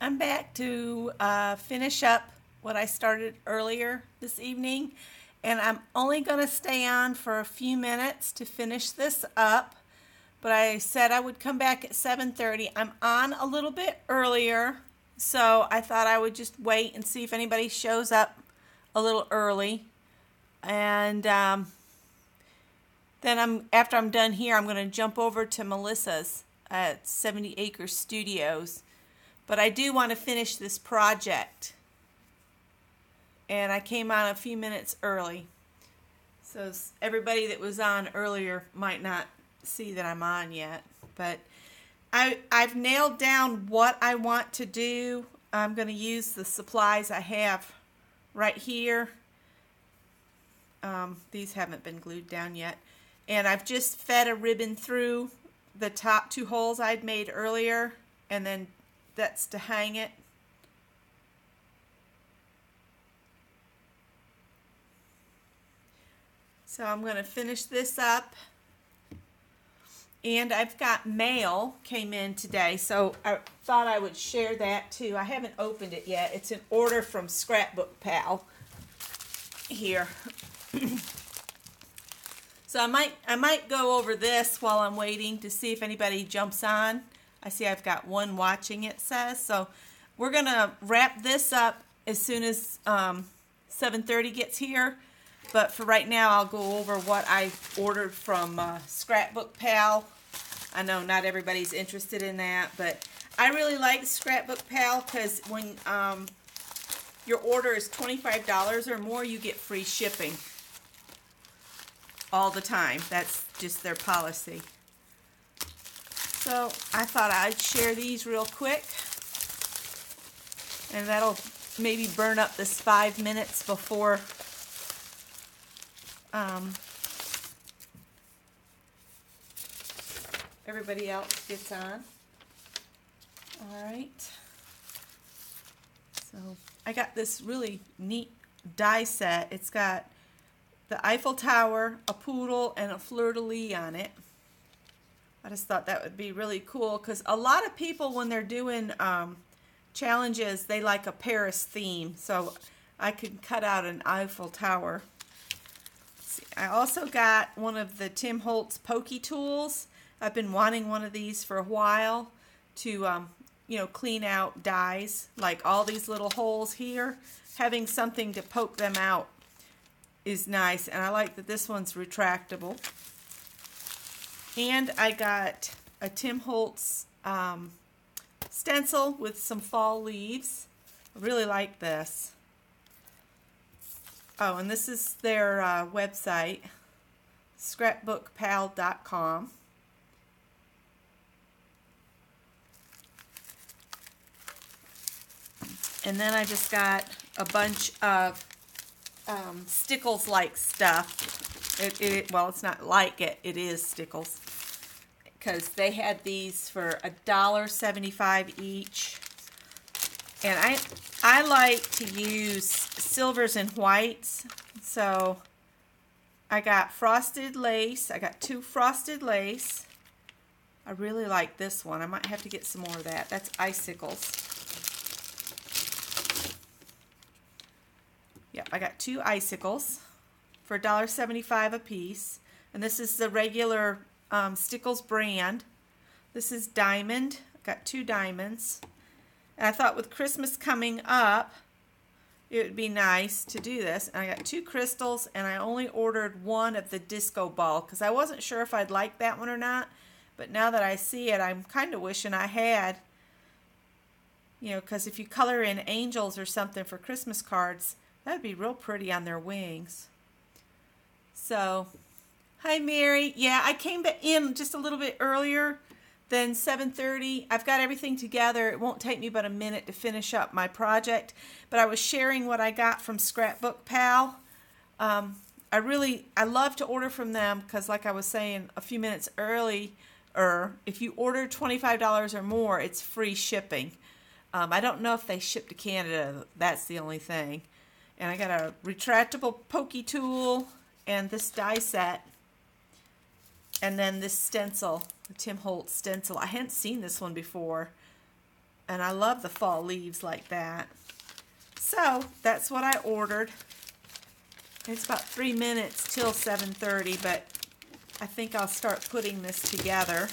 I'm back to finish up what I started earlier this evening, and I'm only going to stay on for a few minutes to finish this up, but I said I would come back at 7:30. I'm on a little bit earlier, so I thought I would just wait and see if anybody shows up a little early, and then after I'm done here, I'm going to jump over to Melissa's at 70 Acre Studios. But I do want to finish this project. And I came on a few minutes early. So everybody that was on earlier might not see that I'm on yet. But I've nailed down what I want to do. I'm going to use the supplies I have right here. These haven't been glued down yet. And I've just fed a ribbon through the top two holes I'd made earlier. And then that's to hang it. So I'm going to finish this up. And I've got mail came in today, so I thought I would share that too. I haven't opened it yet. It's an order from Scrapbook Pal here. So I might go over this while I'm waiting to see if anybody jumps on. I see I've got one watching, it says. So we're going to wrap this up as soon as 7:30 gets here. But for right now, I'll go over what I ordered from Scrapbook Pal. I know not everybody's interested in that, but I really like Scrapbook Pal because when your order is $25 or more, you get free shipping all the time. That's just their policy. So I thought I'd share these real quick, and that'll maybe burn up this 5 minutes before everybody else gets on. All right. So I got this really neat die set. It's got the Eiffel Tower, a poodle, and a fleur-de-lis on it. I just thought that would be really cool because a lot of people, when they're doing challenges, they like a Paris theme. So I could cut out an Eiffel Tower. See, I also got one of the Tim Holtz pokey tools. I've been wanting one of these for a while to, clean out dies, like all these little holes here. Having something to poke them out is nice, and I like that this one's retractable. And I got a Tim Holtz stencil with some fall leaves. I really like this. Oh, and this is their website, scrapbookpal.com. And then I just got a bunch of Stickles-like stuff. Well, it's not like it. It is Stickles. Because they had these for $1.75 each. And I like to use silvers and whites. So I got frosted lace. I got 2 frosted lace. I really like this one. I might have to get some more of that. That's icicles. Yep, I got 2 icicles for $1.75 a piece. And this is the regular Stickles brand. This is diamond. I got 2 diamonds. And I thought with Christmas coming up, it would be nice to do this. And I got 2 crystals, and I only ordered one of the disco ball because I wasn't sure if I'd like that one or not. But now that I see it, I'm kind of wishing I had. Because if you color in angels or something for Christmas cards, that would be real pretty on their wings. So, hi Mary. Yeah, I came in just a little bit earlier than 7:30. I've got everything together. It won't take me but a minute to finish up my project. But I was sharing what I got from Scrapbook Pal. I love to order from them because, like I was saying a few minutes earlier, if you order $25 or more, it's free shipping. I don't know if they ship to Canada. That's the only thing. And I got a retractable pokey tool and this die set. And then this stencil, the Tim Holtz stencil. I hadn't seen this one before. And I love the fall leaves like that. So that's what I ordered. It's about 3 minutes till 7:30, but I think I'll start putting this together.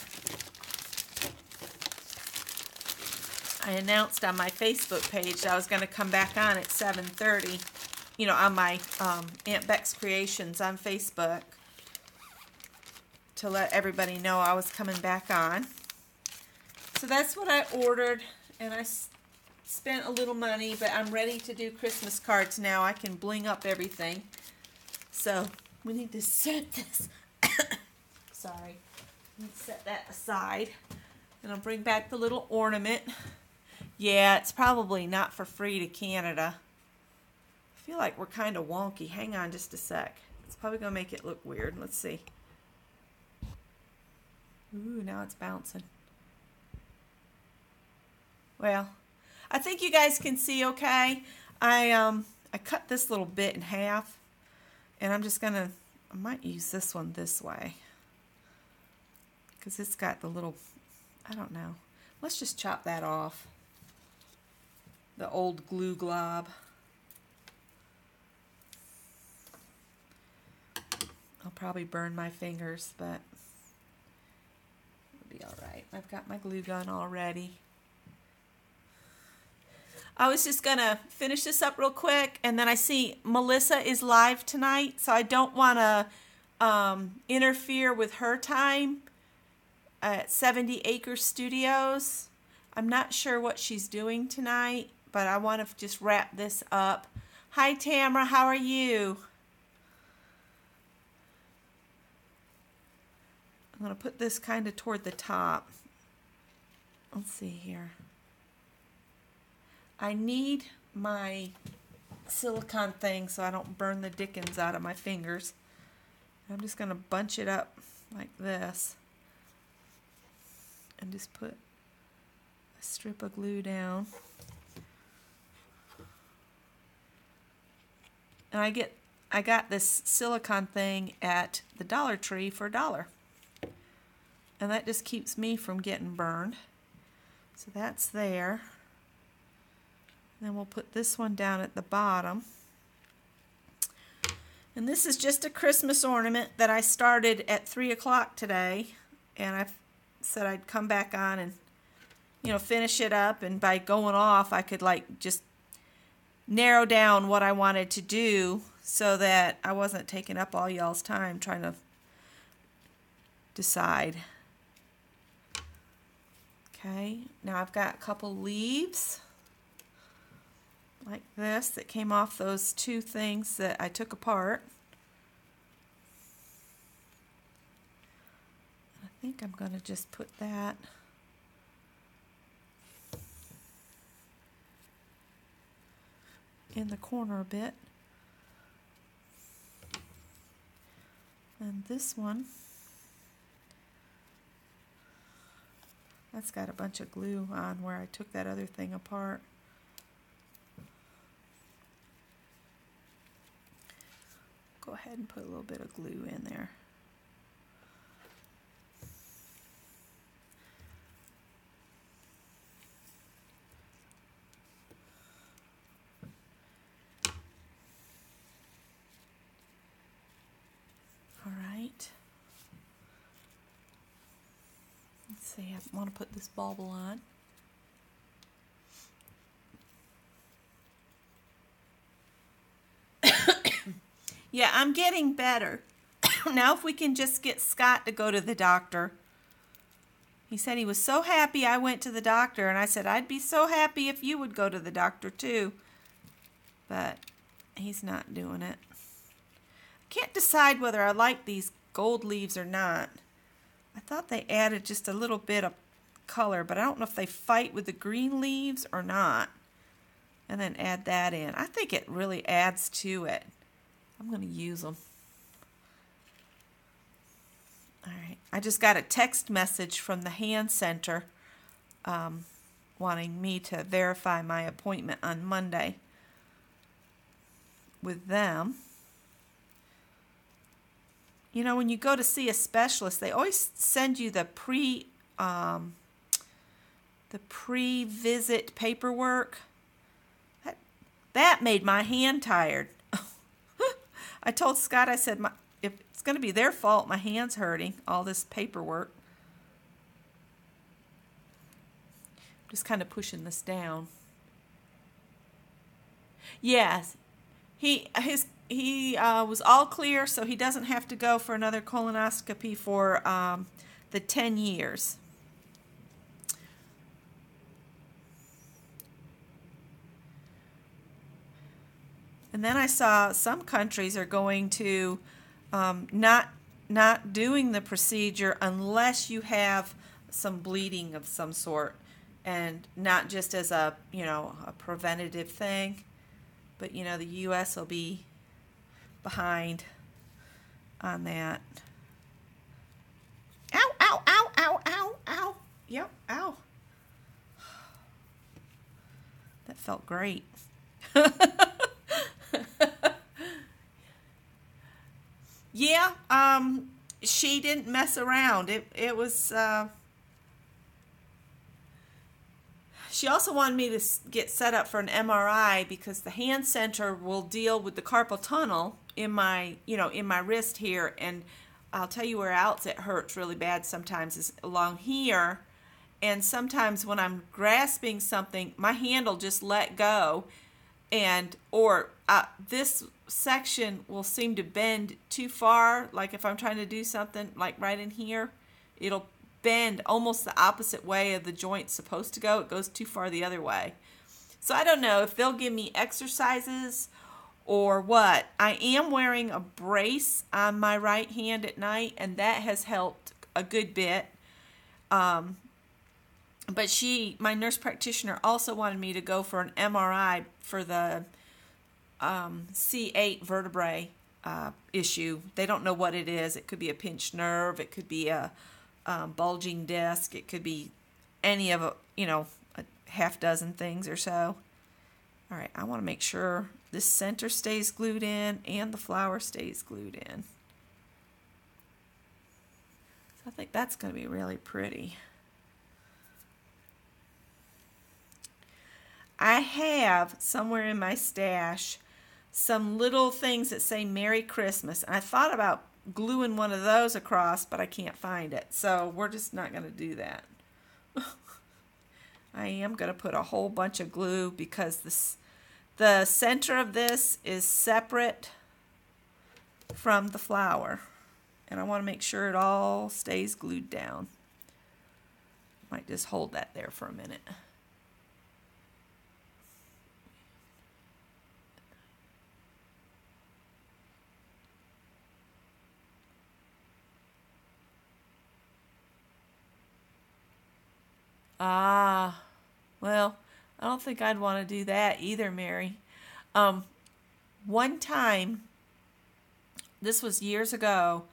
I announced on my Facebook page that I was going to come back on at 7:30, you know, on my Aunt Beck's Creations on Facebook, to let everybody know I was coming back on. So that's what I ordered, and I spent a little money, but I'm ready to do Christmas cards now. I can bling up everything. So we need to set this, sorry, set that aside, and I'll bring back the little ornament. Yeah, it's probably not for free to Canada. I feel like we're kind of wonky. Hang on just a sec. It's probably going to make it look weird. Let's see. Ooh, now it's bouncing. Well, I think you guys can see okay. I cut this little bit in half, and I'm just gonna, I might use this one this way, because it's got the little, I don't know. Let's just chop that off. The old glue glob. I'll probably burn my fingers, but it'll be all right. I've got my glue gun already. I was just going to finish this up real quick, and then I see Melissa is live tonight, so I don't want to interfere with her time at 70 Acre Studios. I'm not sure what she's doing tonight, but I want to just wrap this up. Hi, Tamara. How are you? I'm going to put this kind of toward the top. Let's see here. I need my silicone thing so I don't burn the dickens out of my fingers. I'm just going to bunch it up like this and just put a strip of glue down. And I got this silicone thing at the Dollar Tree for $1. And that just keeps me from getting burned. So that's there. Then we'll put this one down at the bottom. And this is just a Christmas ornament that I started at 3 o'clock today. And I said I'd come back on and, you know, finish it up. And by going off, I could like just narrow down what I wanted to do so that I wasn't taking up all y'all's time trying to decide. Okay, now I've got a couple leaves like this that came off those two things that I took apart. I think I'm going to just put that in the corner a bit. And this one, that's got a bunch of glue on where I took that other thing apart. Go ahead and put a little bit of glue in there. All right. Let's see, I want to put this bauble on. Yeah, I'm getting better. Now if we can just get Scott to go to the doctor. He said he was so happy I went to the doctor, and I said I'd be so happy if you would go to the doctor too. But he's not doing it. I can't decide whether I like these gold leaves or not. I thought they added just a little bit of color, but I don't know if they fight with the green leaves or not. And then add that in. I think it really adds to it. I'm going to use them. All right. I just got a text message from the hand center wanting me to verify my appointment on Monday with them. You know, when you go to see a specialist, they always send you the the pre-visit paperwork. That made my hand tired. I told Scott, I said, if it's going to be their fault, my hand's hurting, all this paperwork. Just kind of pushing this down. Yes, he was all clear, so he doesn't have to go for another colonoscopy for the 10 years. And then I saw some countries are going to not doing the procedure unless you have some bleeding of some sort, and not just as a a preventative thing. But the U.S. will be behind on that. Ow! Ow! Ow! Ow! Ow! Ow! Yep! Ow! That felt great. Yeah, she didn't mess around. It was, she also wanted me to get set up for an MRI because the hand center will deal with the carpal tunnel in my, in my wrist here. And I'll tell you where else it hurts really bad sometimes is along here. And sometimes when I'm grasping something, my hand will just let go. Or this section will seem to bend too far. Like if I'm trying to do something like right in here, it'll bend almost the opposite way of the joint's supposed to go. It goes too far the other way. So I don't know if they'll give me exercises or what. I am wearing a brace on my right hand at night, and that has helped a good bit. But my nurse practitioner, also wanted me to go for an MRI for the C8 vertebrae issue. They don't know what it is. It could be a pinched nerve. It could be a bulging disc. It could be any of a half dozen things or so. All right, I want to make sure this center stays glued in and the flower stays glued in. So I think that's going to be really pretty. I have somewhere in my stash some little things that say Merry Christmas. And I thought about gluing one of those across, but I can't find it. So we're just not going to do that. I am going to put a whole bunch of glue because the center of this is separate from the flower. And I want to make sure it all stays glued down. Might just hold that there for a minute. Well, I don't think I'd want to do that either, Mary. One time, this was years ago,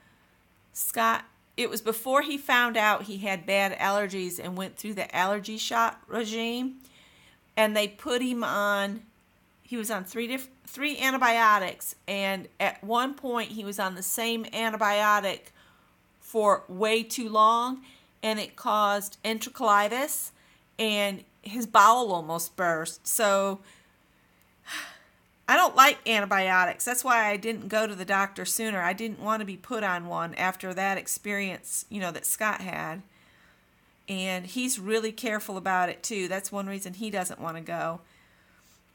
Scott, it was before he found out he had bad allergies and went through the allergy shot regime, and they put him on, he was on three antibiotics, and at one point he was on the same antibiotic for way too long, and it caused enterocolitis, and his bowel almost burst. So I don't like antibiotics. That's why I didn't go to the doctor sooner. I didn't want to be put on one after that experience, that Scott had. And he's really careful about it too. That's one reason he doesn't want to go.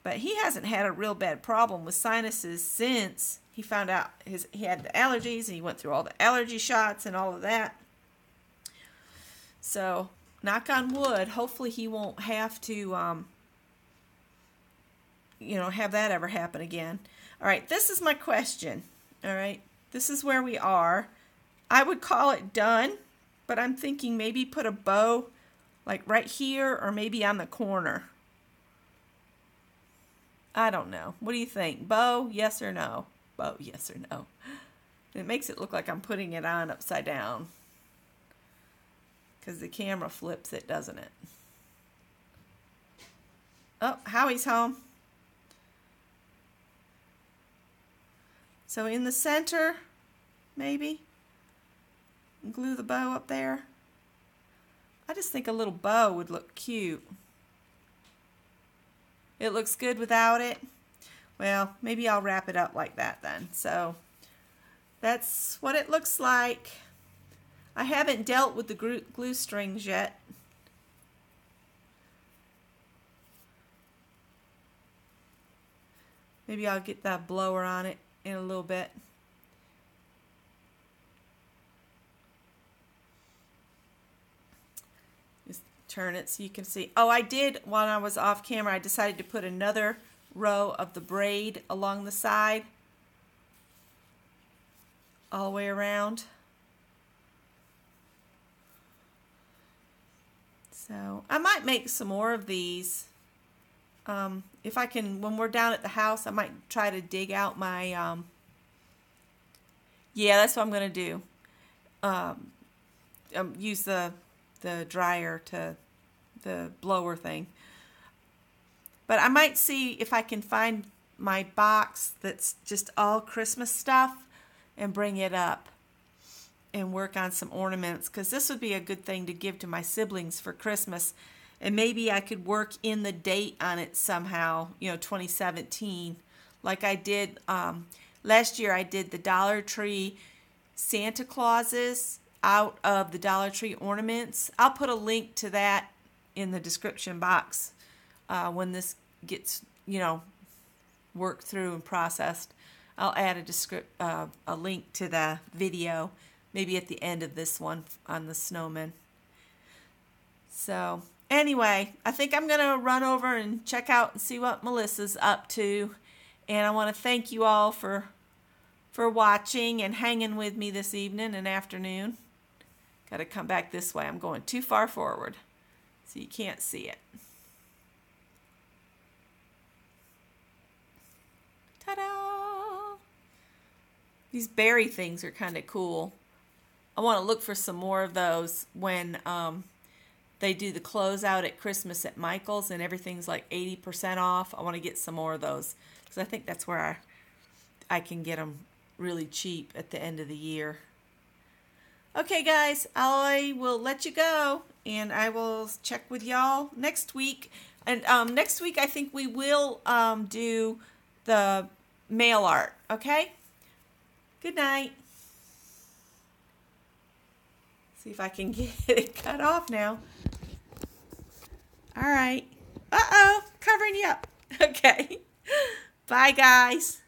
But he hasn't had a real bad problem with sinuses since he found out he had the allergies, and he went through all the allergy shots and all of that. So, knock on wood, hopefully he won't have to, have that ever happen again. All right, this is my question. All right, this is where we are. I would call it done, but I'm thinking maybe put a bow like right here or maybe on the corner. I don't know. What do you think? Bow, yes or no? Bow, yes or no? It makes it look like I'm putting it on upside down. Because the camera flips it, doesn't it? Oh, Howie's home. So in the center, maybe. Glue the bow up there. I just think a little bow would look cute. It looks good without it. Well, maybe I'll wrap it up like that then. So that's what it looks like. I haven't dealt with the glue strings yet. Maybe I'll get that blower on it in a little bit. Just turn it so you can see. Oh, I did, while I was off camera, I decided to put another row of the braid along the side, all the way around. So I might make some more of these. If I can, when we're down at the house, I might try to dig out my, yeah, that's what I'm going to do. Use the dryer to, the blower thing. But I might see if I can find my box that's just all Christmas stuff and bring it up and work on some ornaments, because this would be a good thing to give to my siblings for Christmas. And maybe I could work in the date on it somehow, 2017. Like I did last year, I did the Dollar Tree Santa Clauses out of the Dollar Tree ornaments. I'll put a link to that in the description box when this gets, worked through and processed. I'll add a link to the video, maybe at the end of this one on the snowman. So anyway, I think I'm going to run over and check out and see what Melissa's up to. And I want to thank you all for watching and hanging with me this evening and afternoon. Got to come back this way. I'm going too far forward, so you can't see it. Ta-da! These berry things are kind of cool. I want to look for some more of those when they do the closeout at Christmas at Michael's and everything's like 80% off. I want to get some more of those because I think that's where I can get them really cheap at the end of the year. Okay, guys, I will let you go, and I will check with y'all next week. And next week, I think we will do the mail art, okay? Good night. See if I can get it cut off now. All right. Uh-oh, covering you up. Okay. Bye, guys.